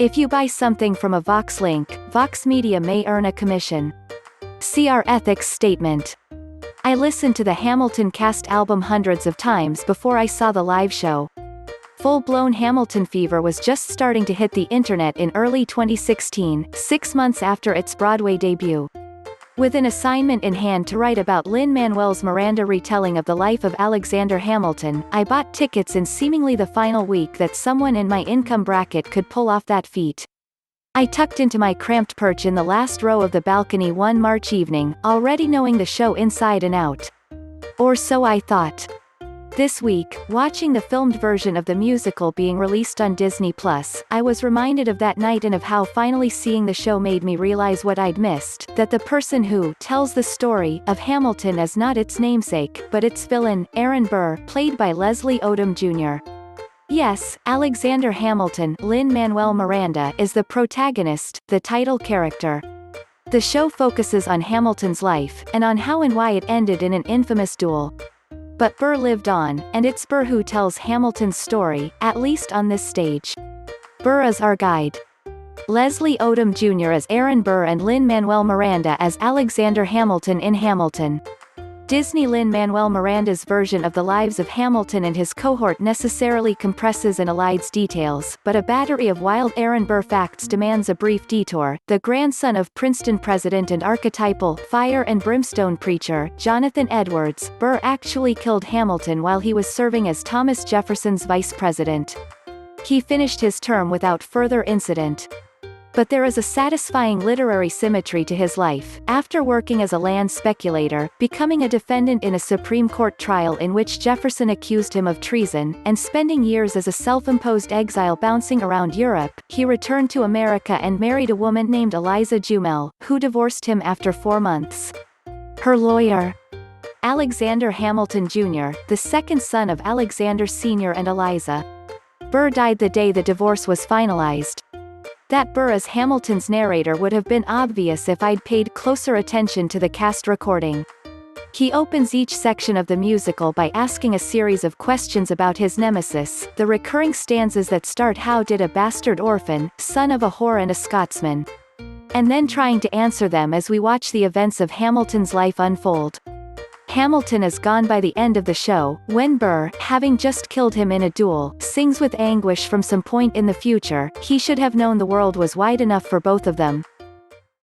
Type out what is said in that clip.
If you buy something from a Vox link, Vox Media may earn a commission. See our ethics statement. I listened to the Hamilton cast album hundreds of times before I saw the live show. Full-blown Hamilton fever was just starting to hit the internet in early 2016, 6 months after its Broadway debut. With an assignment in hand to write about Lin-Manuel's Miranda retelling of the life of Alexander Hamilton, I bought tickets in seemingly the final week that someone in my income bracket could pull off that feat. I tucked into my cramped perch in the last row of the balcony one March evening, already knowing the show inside and out. Or so I thought. This week, watching the filmed version of the musical being released on Disney+, I was reminded of that night and of how finally seeing the show made me realize what I'd missed, that the person who tells the story of Hamilton is not its namesake, but its villain, Aaron Burr, played by Leslie Odom Jr. Yes, Alexander Hamilton, Lin-Manuel Miranda, is the protagonist, the title character. The show focuses on Hamilton's life, and on how and why it ended in an infamous duel. But Burr lived on, and it's Burr who tells Hamilton's story, at least on this stage. Burr is our guide. Leslie Odom Jr. as Aaron Burr and Lin-Manuel Miranda as Alexander Hamilton in Hamilton. DisneyLin-Manuel Miranda's version of the lives of Hamilton and his cohort necessarily compresses and elides details, but a battery of wild Aaron Burr facts demands a brief detour. The grandson of Princeton president and archetypal fire-and-brimstone preacher, Jonathan Edwards, Burr actually killed Hamilton while he was serving as Thomas Jefferson's vice president. He finished his term without further incident. But there is a satisfying literary symmetry to his life. After working as a land speculator, becoming a defendant in a Supreme Court trial in which Jefferson accused him of treason, and spending years as a self-imposed exile bouncing around Europe, he returned to America and married a woman named Eliza Jumel, who divorced him after 4 months. Her lawyer, Alexander Hamilton Jr., the second son of Alexander Sr. and Eliza. Burr died the day the divorce was finalized. That Burr as Hamilton's narrator would have been obvious if I'd paid closer attention to the cast recording. He opens each section of the musical by asking a series of questions about his nemesis, the recurring stanzas that start "How did a bastard orphan, son of a whore and a Scotsman?" and then trying to answer them as we watch the events of Hamilton's life unfold. Hamilton is gone by the end of the show, when Burr, having just killed him in a duel, sings with anguish from some point in the future, "He should have known the world was wide enough for both of them,